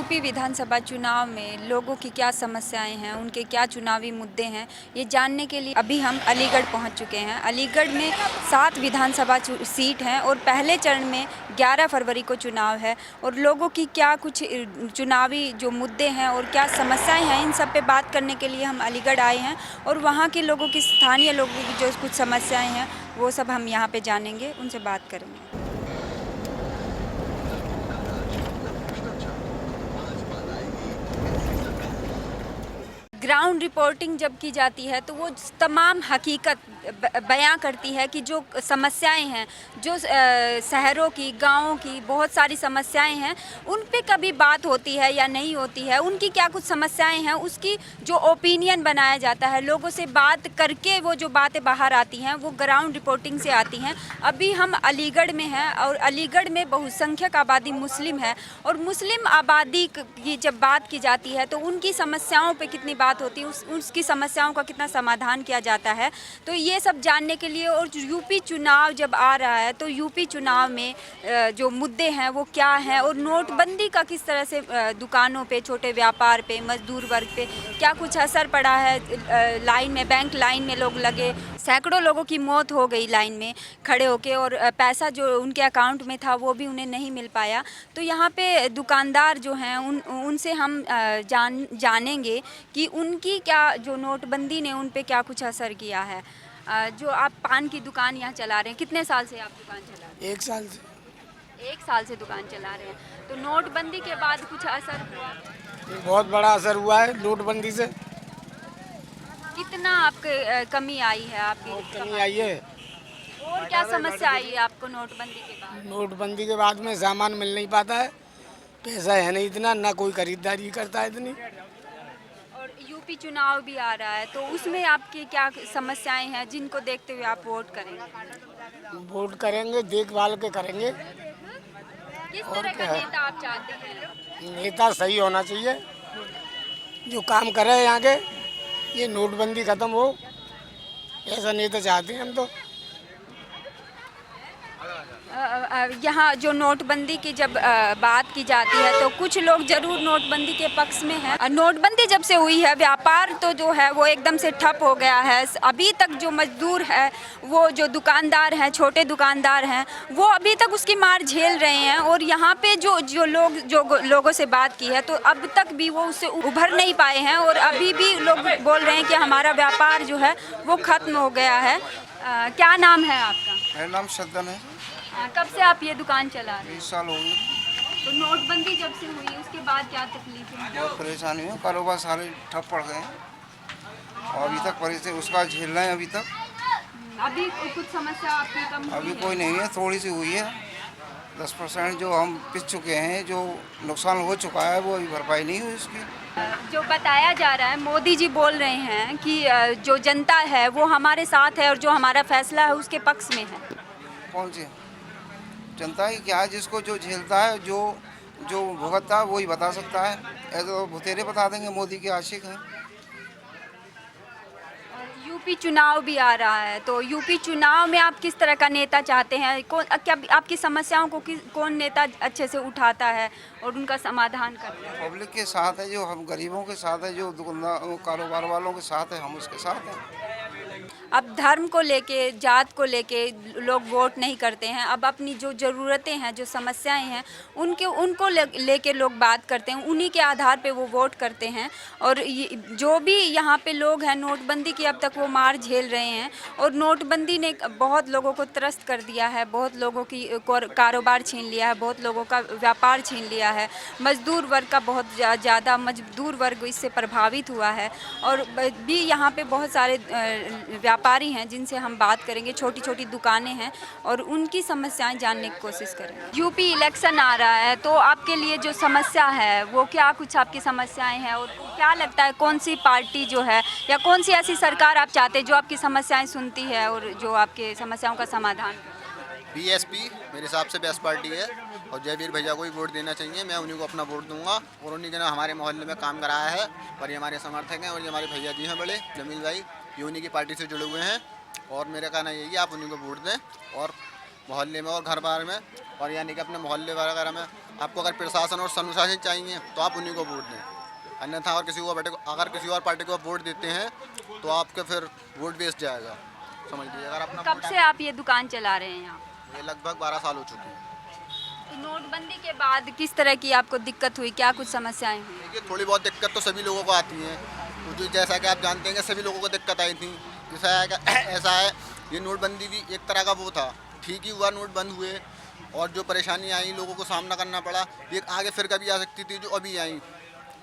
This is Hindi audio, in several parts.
यूपी विधानसभा चुनाव में लोगों की क्या समस्याएं हैं, उनके क्या चुनावी मुद्दे हैं, ये जानने के लिए अभी हम अलीगढ़ पहुंच चुके हैं। अलीगढ़ में 7 विधानसभा सीट हैं और पहले चरण में 11 फरवरी को चुनाव है और लोगों की क्या कुछ चुनावी जो मुद्दे हैं और क्या समस्याएं हैं, इन सब पे बात करने के लिए हम अलीगढ़ आए हैं और वहाँ के लोगों की, स्थानीय लोगों की जो कुछ समस्याएँ हैं वो सब हम यहाँ पर जानेंगे, उनसे बात करेंगे। ग्राउंड रिपोर्टिंग जब की जाती है तो वो तमाम हकीकत बयां करती है कि जो समस्याएं हैं, जो शहरों की, गाँवों की बहुत सारी समस्याएं हैं, उन पे कभी बात होती है या नहीं होती है, उनकी क्या कुछ समस्याएं हैं, उसकी जो ओपिनियन बनाया जाता है, लोगों से बात करके वो जो बातें बाहर आती हैं वो ग्राउंड रिपोर्टिंग से आती हैं। अभी हम अलीगढ़ में हैं और अलीगढ़ में बहुसंख्यक आबादी मुस्लिम है और मुस्लिम आबादी की जब बात की जाती है तो उनकी समस्याओं पे कितनी बात होती है, उसकी समस्याओं का कितना समाधान किया जाता है, तो ये सब जानने के लिए। और यूपी चुनाव जब आ रहा है तो यूपी चुनाव में जो मुद्दे हैं वो क्या हैं और नोटबंदी का किस तरह से दुकानों पे, छोटे व्यापार पे, मजदूर वर्ग पे क्या कुछ असर पड़ा है। लाइन में, बैंक लाइन में लोग लगे, सैकड़ों लोगों की मौत हो गई लाइन में खड़े होके और पैसा जो उनके अकाउंट में था वो भी उन्हें नहीं मिल पाया। तो यहाँ पे दुकानदार जो हैं उनसे हम जानेंगे कि उनकी क्या, जो नोटबंदी ने उन पे क्या कुछ असर किया है। जो आप पान की दुकान यहाँ चला रहे हैं, कितने साल से आप दुकान चला रहे हैं? 1 साल से। 1 साल से दुकान चला रहे हैं, तो नोटबंदी के बाद कुछ असर हुआ? बहुत बड़ा असर हुआ है नोटबंदी से। कितना आपके कमी आई है आपकी? कमी आई है। और क्या समस्या आई है आपको नोटबंदी के बाद? नोटबंदी के बाद में सामान मिल नहीं पाता है, पैसा है नहीं इतना, ना कोई खरीदारी करता है इतनी। और यूपी चुनाव भी आ रहा है तो उसमें आपकी क्या समस्याएं हैं जिनको देखते हुए आप वोट करेंगे? वोट करेंगे, देखभाल के करेंगे। किस तरह का नेता आप चाहते हैं? नेता सही होना चाहिए, जो काम करे यहाँ के, ये नोटबंदी खत्म हो, ऐसा नेता चाहते हैं हम तो। यहाँ जो नोटबंदी की जब बात की जाती है तो कुछ लोग जरूर नोटबंदी के पक्ष में हैं। नोटबंदी जब से हुई है, व्यापार तो जो है वो एकदम से ठप हो गया है। अभी तक जो मजदूर है, वो जो दुकानदार हैं, छोटे दुकानदार हैं, वो अभी तक उसकी मार झेल रहे हैं और यहाँ पे जो लोगों से बात की है तो अब तक भी वो उससे उभर नहीं पाए हैं और अभी भी लोग बोल रहे हैं कि हमारा व्यापार जो है वो खत्म हो गया है। क्या नाम है आपका? मेरा नाम सद्दन है। कब से आप ये दुकान चला रहे हैं? 20 साल हो गए। तो नोटबंदी जब से हुई उसके बाद क्या तकलीफ है? बहुत परेशानी है, कारोबार सारे ठप पड़ गए हैं और अभी तक परेशानी उसका झेल रहे हैं अभी तक। अभी कुछ समस्या आपकी कम हुई अभी है? कोई नहीं है, थोड़ी सी हुई है। 10% जो हम पिस चुके हैं, जो नुकसान हो चुका है वो अभी भरपाई नहीं हुई उसकी। जो बताया जा रहा है, मोदी जी बोल रहे हैं कि जो जनता है वो हमारे साथ है और जो हमारा फैसला है उसके पक्ष में है। कौन सी जनता ही क्या है? जिसको जो झेलता है, जो भुगतता है वही बता सकता है। ऐसे तो भुतेरे बता देंगे, मोदी के आशिक हैं। यूपी चुनाव भी आ रहा है तो यूपी चुनाव में आप किस तरह का नेता चाहते हैं? क्या आपकी समस्याओं को कौन नेता अच्छे से उठाता है और उनका समाधान करता है? पब्लिक के साथ है, जो हम गरीबों के साथ है, जो दुकानदार कारोबार वालों के साथ है, हम उसके साथ हैं। अब धर्म को लेके, जात को लेके लोग वोट नहीं करते हैं। अब अपनी जो ज़रूरतें हैं, जो समस्याएं हैं, उनको लेके लोग बात करते हैं, उन्हीं के आधार पे वो वोट करते हैं। और जो भी यहाँ पे लोग हैं, नोटबंदी की अब तक वो मार झेल रहे हैं और नोटबंदी ने बहुत लोगों को त्रस्त कर दिया है, बहुत लोगों की कारोबार छीन लिया है, बहुत लोगों का व्यापार छीन लिया है। मजदूर वर्ग का बहुत ज़्यादा मजदूर वर्ग इससे प्रभावित हुआ है और भी यहाँ पे बहुत सारे व्यापारी हैं जिनसे हम बात करेंगे, छोटी छोटी दुकानें हैं और उनकी समस्याएं जानने की कोशिश करेंगे। यूपी इलेक्शन आ रहा है तो आपके लिए जो समस्या है वो क्या कुछ आपकी समस्याएं हैं और क्या लगता है कौन सी पार्टी जो है या कौन सी ऐसी सरकार आप चाहते हैं जो आपकी समस्याएं सुनती है और जो आपके समस्याओं का समाधान करे? बीएसपी मेरे हिसाब से बेस्ट पार्टी है और जयवीर भैया को ही वोट देना चाहिए। मैं उन्हीं को अपना वोट दूंगा और उन्हीं ने हमारे मोहल्ले में काम कराया है और ये हमारे समर्थक हैं और ये हमारे भैया जी हैं बड़े, जमील भाई, ये उन्हीं की पार्टी से जुड़े हुए हैं और मेरा कहना यही है आप उन्हीं को वोट दें और मोहल्ले में और घर बार में और यानी कि अपने मोहल्ले वगैरह में आपको अगर प्रशासन और अनुशासन चाहिए तो आप उन्हीं को वोट दें, अन्यथा और अगर किसी और पार्टी को वोट देते हैं तो आपके फिर वोट वेस्ट जाएगा, समझ लीजिए। अगर अपना कब से आप ये दुकान चला रहे हैं यहाँ? ये लगभग 12 साल हो चुके हैं। तो नोटबंदी के बाद किस तरह की आपको दिक्कत हुई, क्या कुछ समस्याएं हुई? देखिए थोड़ी बहुत दिक्कत तो सभी लोगों को आती है, तो जो जैसा कि आप जानते हैं कि सभी लोगों को दिक्कत आई थी। ऐसा है ये नोटबंदी भी एक तरह का वो था, ठीक ही हुआ नोट बंद हुए, और जो परेशानी आई लोगों को सामना करना पड़ा, ये आगे फिर कभी आ सकती थी जो अभी आई,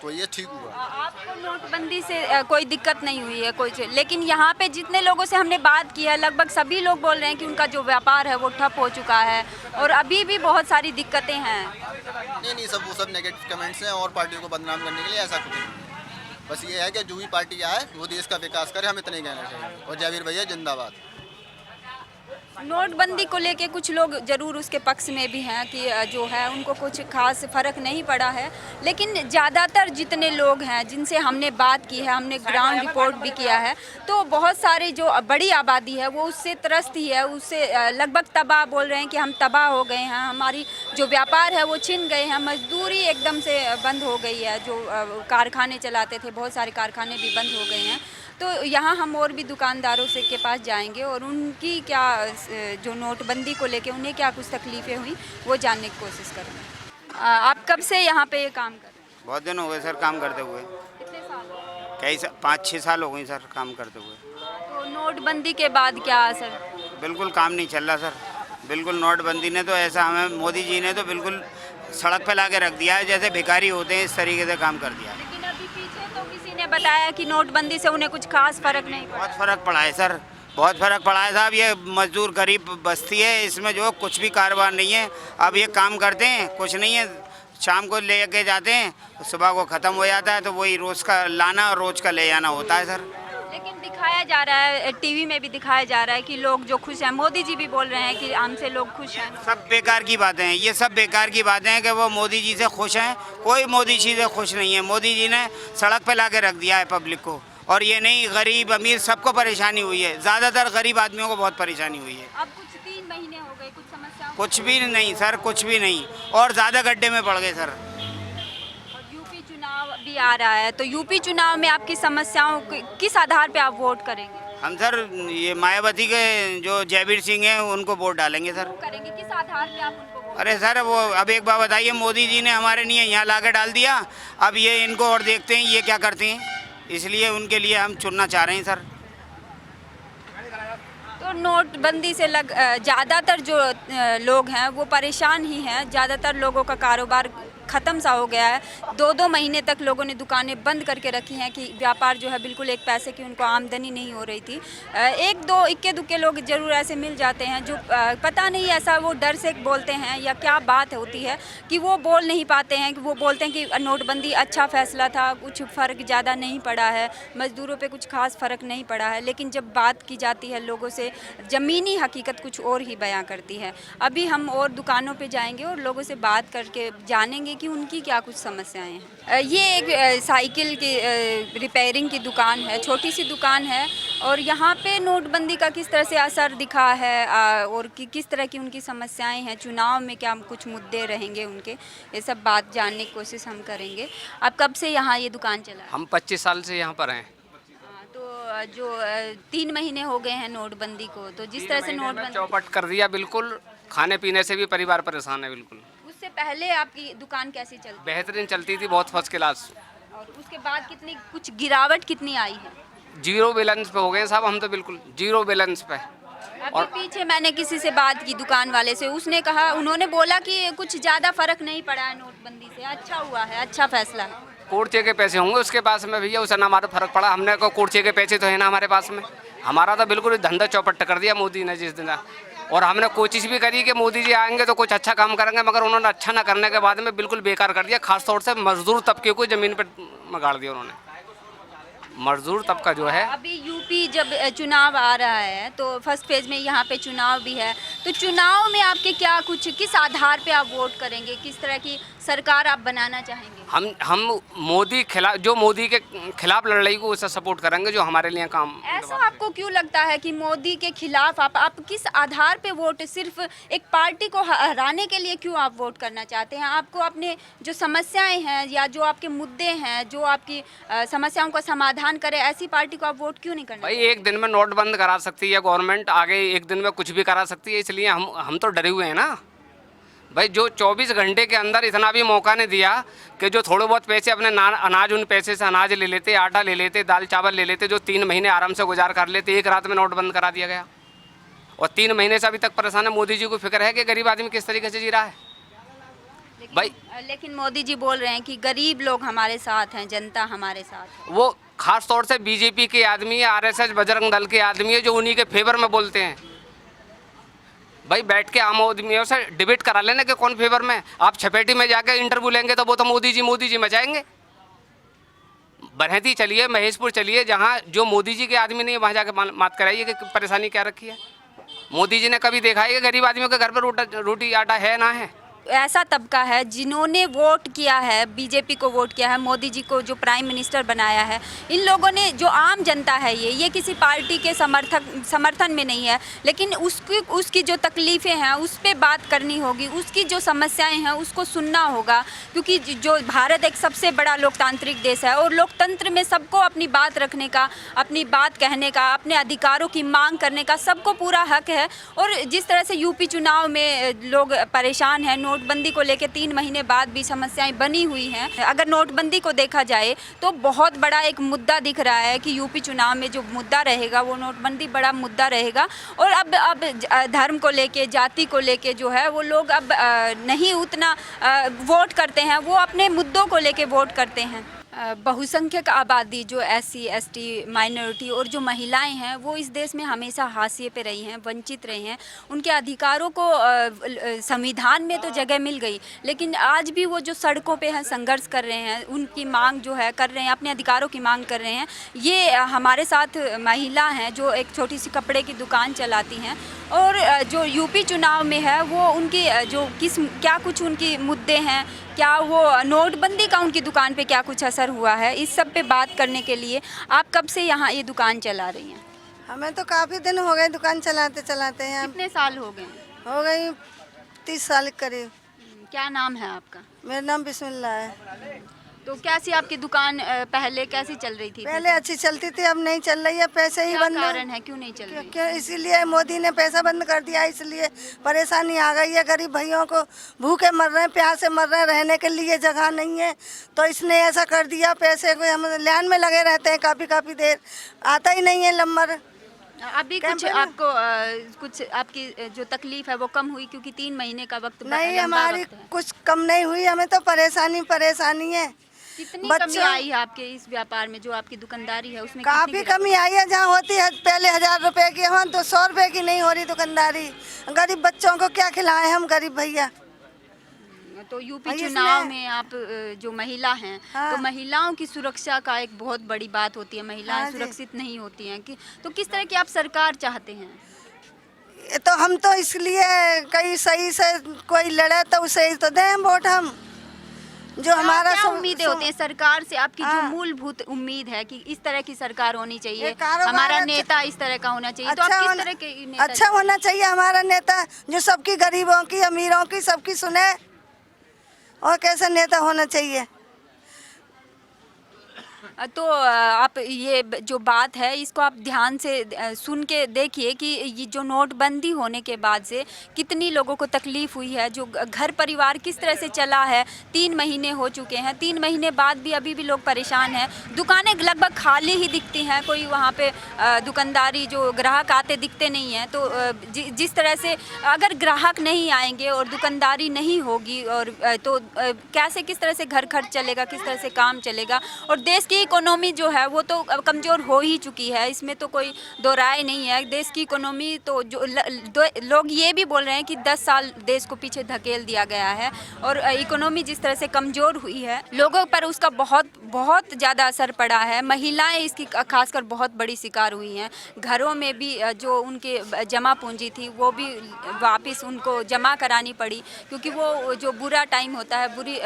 तो ये ठीक हुआ। आपको नोटबंदी से कोई दिक्कत नहीं हुई है कोई, लेकिन यहाँ पे जितने लोगों से हमने बात की है लगभग सभी लोग बोल रहे हैं कि उनका जो व्यापार है वो ठप हो चुका है और अभी भी बहुत सारी दिक्कतें हैं। नहीं, वो सब नेगेटिव कमेंट्स हैं और पार्टियों को बदनाम करने के लिए, ऐसा कुछ नहीं। बस ये है कि जो भी पार्टी आए वो देश का विकास करे, हम इतना ही कहना चाहिए। और जयवीर भैया जिंदाबाद। नोटबंदी को लेके कुछ लोग ज़रूर उसके पक्ष में भी हैं कि जो है उनको कुछ खास फ़र्क नहीं पड़ा है, लेकिन ज़्यादातर जितने लोग हैं जिनसे हमने बात की है, हमने ग्राउंड रिपोर्ट भी किया है, तो बहुत सारे जो बड़ी आबादी है वो उससे त्रस्त ही है, उससे लगभग तबाह, बोल रहे हैं कि हम तबाह हो गए हैं, हमारी जो व्यापार है वो छिन गए हैं, मजदूरी एकदम से बंद हो गई है, जो कारखाने चलाते थे बहुत सारे कारखाने भी बंद हो गए हैं। तो यहाँ हम और भी दुकानदारों से के पास जाएंगे और उनकी क्या जो नोटबंदी को लेके उन्हें क्या कुछ तकलीफ़ें हुई वो जानने की कोशिश करेंगे। आप कब से यहाँ पे काम कर रहे हैं? बहुत दिन हो गए सर काम करते हुए। कितने साल? कई 5-6 साल हो गए सर काम करते हुए। तो नोटबंदी के बाद क्या असर? बिल्कुल काम नहीं चल रहा सर, बिल्कुल। नोटबंदी ने तो ऐसा, हमें मोदी जी ने तो बिल्कुल सड़क पे ला के रख दिया है, जैसे भिखारी होते हैं इस तरीके से काम कर दिया। लेकिन अभी पीछे तो किसी ने बताया कि नोटबंदी से उन्हें कुछ खास फ़र्क नहीं पड़ा। बहुत फ़र्क पड़ा है सर, बहुत फ़र्क पड़ा है साहब। ये मजदूर गरीब बस्ती है, इसमें जो कुछ भी कारोबार नहीं है। अब ये काम करते हैं, कुछ नहीं है, शाम को ले के जाते हैं, सुबह को ख़त्म हो जाता है, तो वही रोज़ का लाना और रोज़ का ले जाना होता है सर। लेकिन दिखाया जा रहा है, टीवी में भी दिखाया जा रहा है कि लोग जो खुश हैं, मोदी जी भी बोल रहे हैं कि हमसे लोग खुश हैं। सब बेकार की बातें हैं, ये सब बेकार की बातें हैं कि वो मोदी जी से खुश हैं। कोई मोदी जी से खुश नहीं है। मोदी जी ने सड़क पे ला के रख दिया है पब्लिक को, और ये नहीं, गरीब अमीर सबको परेशानी हुई है, ज़्यादातर गरीब आदमियों को बहुत परेशानी हुई है। अब कुछ 3 महीने हो गए, कुछ समस्या? कुछ भी नहीं सर, कुछ भी नहीं, और ज़्यादा गड्ढे में पड़ गए सर। यूपी चुनाव भी आ रहा है, तो यूपी चुनाव में आपकी समस्याओं किस आधार पे आप वोट करेंगे? हम सर ये मायावती के जो जयवीर सिंह हैं उनको वोट डालेंगे सर। करेंगे किस आधार पे आप उनको वोट? अरे सर वो अब एक बात बताइए, मोदी जी ने हमारे लिए यहाँ ला के डाल दिया, अब ये इनको और देखते हैं ये क्या करते हैं, इसलिए उनके लिए हम चुनना चाह रहे हैं सर। तो नोटबंदी से ज़्यादातर जो लोग हैं वो परेशान ही हैं, ज़्यादातर लोगों का कारोबार ख़त्म सा हो गया है। 2-2 महीने तक लोगों ने दुकानें बंद करके रखी हैं कि व्यापार जो है बिल्कुल एक पैसे की उनको आमदनी नहीं हो रही थी। 1-2 इक्के दुक्के लोग ज़रूर ऐसे मिल जाते हैं जो पता नहीं ऐसा वो डर से बोलते हैं या क्या बात होती है कि वो बोल नहीं पाते हैं, कि वो बोलते हैं कि नोटबंदी अच्छा फ़ैसला था, कुछ फ़र्क ज़्यादा नहीं पड़ा है, मज़दूरों पे कुछ खास फ़र्क नहीं पड़ा है। लेकिन जब बात की जाती है लोगों से, ज़मीनी हकीकत कुछ और ही बयां करती है। अभी हम और दुकानों पे जाएंगे और लोगों से बात करके जानेंगे कि उनकी क्या कुछ समस्याएं हैं। ये एक साइकिल की रिपेयरिंग की दुकान है, छोटी सी दुकान है, और यहाँ पे नोटबंदी का किस तरह से असर दिखा है और किस तरह की उनकी समस्याएं हैं, चुनाव में क्या कुछ मुद्दे रहेंगे उनके, ये सब बात जानने की कोशिश हम करेंगे। आप कब से यहाँ ये दुकान चला? हम 25 साल से यहाँ पर हैं। तो जो 3 महीने हो गए हैं नोटबंदी को, तो जिस तरह से नोटबंदी चौपट कर दिया, बिल्कुल खाने पीने से भी परिवार परेशान है बिल्कुल। उससे पहले आपकी दुकान कैसी चलती? बेहतरीन चलती थी, बहुत फर्स्ट क्लास। और उसके बाद कितनी कुछ गिरावट कितनी आई है? 0 बैलेंस पे हो गए साहब, हम तो बिल्कुल 0 बैलेंस पे। अभी पीछे मैंने किसी से बात की दुकान वाले से, उसने कहा, उन्होंने बोला कि कुछ ज़्यादा फर्क नहीं पड़ा है नोटबंदी से, अच्छा हुआ है, अच्छा फैसला है। कोर्चे के पैसे होंगे उसके पास में भैया, उससे ना हमारा फर्क पड़ा। हमने को कोर्चे के पैसे तो है ना हमारे पास में, हमारा तो बिल्कुल धंधा चौपट कर दिया मोदी ने जिस दिन। और हमने कोशिश भी करी कि मोदी जी आएंगे तो कुछ अच्छा काम करेंगे, मगर उन्होंने अच्छा ना करने के बाद में बिल्कुल बेकार कर दिया। खासतौर से मजदूर तबके को ज़मीन पर गाड़ दिया उन्होंने। मजदूर तबका जो है, अभी यूपी जब चुनाव आ रहा है तो फर्स्ट फेज में यहाँ पे चुनाव भी है, तो चुनाव में आपके क्या कुछ, किस आधार पे आप वोट करेंगे, किस तरह की सरकार आप बनाना चाहेंगे? हम मोदी खिलाफ, जो मोदी के खिलाफ लड़ रही को उसे सपोर्ट करेंगे, जो हमारे लिए काम। ऐसा आपको क्यों लगता है कि मोदी के खिलाफ आप किस आधार पे वोट, सिर्फ एक पार्टी को हराने के लिए क्यों आप वोट करना चाहते हैं? आपको अपने जो समस्याएं हैं या जो आपके मुद्दे हैं, जो आपकी समस्याओं का समाधान करे, ऐसी पार्टी को आप वोट क्यों नहीं करना? भाई एक दिन में नोट बंद करा सकती है गवर्नमेंट, आगे एक दिन में कुछ भी करा सकती है, इसलिए हम तो डरे हुए हैं ना भाई। जो 24 घंटे के अंदर इतना भी मौका नहीं दिया कि जो थोड़े बहुत पैसे अपने अनाज, उन पैसे से अनाज ले लेते, आटा ले लेते, दाल चावल ले लेते, जो 3 महीने आराम से गुजार कर लेते, एक रात में नोट बंद करा दिया गया। और 3 महीने से अभी तक परेशान है। मोदी जी को फिक्र है कि गरीब आदमी किस तरीके से जी रहा है भाई। लेकिन मोदी जी बोल रहे हैं कि गरीब लोग हमारे साथ हैं, जनता हमारे साथ है। वो खास तौर से बीजेपी के आदमी है, RSS बजरंग दल के आदमी है, जो उन्हीं के फेवर में बोलते हैं भाई। बैठ के आम आदमियों से डिबेट करा लेना कि कौन फेवर में। आप छपेटी में जाकर इंटरव्यू लेंगे तो वो तो मोदी जी मचाएंगे। बरहती चलिए, महेशपुर चलिए, जहाँ जो मोदी जी के आदमी नहीं है वहाँ जाकर बात कराइए कि परेशानी क्या रखी है। मोदी जी ने कभी देखा है कि गरीब आदमियों के घर पर रोटी आटा है ना है? ऐसा तबका है जिन्होंने वोट किया है, बीजेपी को वोट किया है, मोदी जी को जो प्राइम मिनिस्टर बनाया है, इन लोगों ने, जो आम जनता है, ये किसी पार्टी के समर्थन में नहीं है, लेकिन उसकी जो तकलीफ़ें हैं उस पर बात करनी होगी, उसकी जो समस्याएं हैं उसको सुनना होगा। क्योंकि जो भारत एक सबसे बड़ा लोकतांत्रिक देश है और लोकतंत्र में सबको अपनी बात रखने का, अपनी बात कहने का, अपने अधिकारों की मांग करने का सबको पूरा हक है। और जिस तरह से यूपी चुनाव में लोग परेशान हैं, नोटबंदी को लेकर 3 महीने बाद भी समस्याएं बनी हुई हैं। अगर नोटबंदी को देखा जाए तो बहुत बड़ा एक मुद्दा दिख रहा है कि यूपी चुनाव में जो मुद्दा रहेगा वो नोटबंदी बड़ा मुद्दा रहेगा। और अब धर्म को लेके, जाति को लेके जो है वो लोग अब नहीं उतना वोट करते हैं, वो अपने मुद्दों को लेके वोट करते हैं। बहुसंख्यक आबादी, जो SC ST माइनॉरिटी और जो महिलाएं हैं, वो इस देश में हमेशा हाशिए पे रही हैं, वंचित रही हैं। उनके अधिकारों को संविधान में तो जगह मिल गई, लेकिन आज भी वो जो सड़कों पे हैं, संघर्ष कर रहे हैं, उनकी मांग जो है कर रहे हैं, अपने अधिकारों की मांग कर रहे हैं। ये हमारे साथ महिला हैं जो एक छोटी सी कपड़े की दुकान चलाती हैं, और जो यूपी चुनाव में है वो उनकी जो क्या कुछ उनकी मुद्दे हैं, क्या वो नोटबंदी का उनकी दुकान पे क्या कुछ असर हुआ है, इस सब पे बात करने के लिए। आप कब से यहाँ ये दुकान चला रही हैं? हमें तो काफ़ी दिन हो गए दुकान चलाते हैं। कितने साल हो गए? हो गई 30 साल करीब। क्या नाम है आपका? मेरा नाम बिस्मिल्लाह है। तो कैसी आपकी दुकान पहले कैसी चल रही थी? पहले अच्छी चलती थी, अब नहीं चल रही है, पैसे ही बंद। कारण है क्यों नहीं चल रही? क्यों? इसीलिए मोदी ने पैसा बंद कर दिया, इसलिए परेशानी आ गई है। गरीब भाइयों को भूखे मर रहे हैं, प्यासे मर रहे हैं, रहने के लिए जगह नहीं है, तो इसने ऐसा कर दिया। पैसे को हम लाइन में लगे रहते हैं, काफ़ी देर आता ही नहीं है नंबर। अभी कुछ आपको कुछ आपकी जो तकलीफ है वो कम हुई? क्योंकि 3 महीने का वक्त नहीं, हमारी कुछ कम नहीं हुई, हमें तो परेशानी है। कितनी कमी आई है आपके इस व्यापार में, जो आपकी दुकानदारी है उसमें? काफ़ी कमी आई है। जहाँ होती है पहले 1000 रुपए की, वहाँ तो 100 रुपए की नहीं हो रही दुकानदारी। गरीब बच्चों को क्या खिलाएं हम गरीब भैया। तो यूपी चुनाव में आप जो महिला हैं, हाँ। तो महिलाओं की सुरक्षा का एक बहुत बड़ी बात होती है, महिलाएं हाँ सुरक्षित नहीं होती हैं कि, तो किस तरह की आप सरकार चाहते हैं? ये तो हम तो इसलिए कहीं सही से कोई लड़े तो उसे ही तो दें वोट हम। जो हमारा क्या उम्मीदें होती हैं सरकार से? आपकी जो हाँ। मूलभूत उम्मीद है कि इस तरह की सरकार होनी चाहिए, ये कारोबार हमारा अच्छा- नेता इस तरह का होना चाहिए, तो आप किस तरह के नेता? अच्छा होना चाहिए हमारा नेता, जो सबकी गरीबों की, अमीरों की, सबकी सुने। और कैसा नेता होना चाहिए? तो आप ये जो बात है इसको आप ध्यान से सुन के देखिए कि ये जो नोटबंदी होने के बाद से कितनी लोगों को तकलीफ़ हुई है, जो घर परिवार किस तरह से चला है। 3 महीने हो चुके हैं, 3 महीने बाद भी अभी भी लोग परेशान हैं। दुकानें लगभग खाली ही दिखती हैं, कोई वहाँ पे दुकानदारी जो ग्राहक आते दिखते नहीं हैं। तो जिस तरह से अगर ग्राहक नहीं आएंगे और दुकानदारी नहीं होगी और तो कैसे, किस तरह से घर खर्च चलेगा, किस तरह से काम चलेगा। और देश की इकोनॉमी जो है वो तो कमज़ोर हो ही चुकी है, इसमें तो कोई दो राय नहीं है। देश की इकोनॉमी तो जो लोग ये भी बोल रहे हैं कि 10 साल देश को पीछे धकेल दिया गया है और इकोनॉमी जिस तरह से कमज़ोर हुई है, लोगों पर उसका बहुत बहुत ज़्यादा असर पड़ा है। महिलाएं इसकी खासकर बहुत बड़ी शिकार हुई हैं। घरों में भी जो उनके जमा पूंजी थी वो भी वापस उनको जमा करानी पड़ी, क्योंकि वो जो बुरा टाइम होता है, बुरी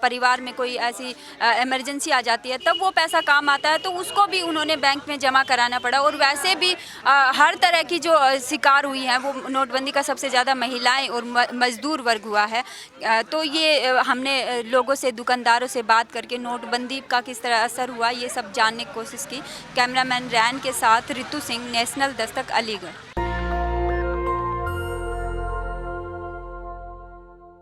परिवार में कोई ऐसी इमरजेंसी आ जाती है, तब वो पैसा काम आता है, तो उसको भी उन्होंने बैंक में जमा कराना पड़ा। और वैसे भी हर तरह की जो शिकार हुई हैं वो नोटबंदी का सबसे ज़्यादा महिलाएं और मजदूर वर्ग हुआ है। तो ये हमने लोगों से, दुकानदारों से बात करके नोटबंदी का किस तरह असर हुआ ये सब जानने की कोशिश की। कैमरामैन रैन के साथ रितु सिंह, नेशनल दस्तक, अलीगढ़।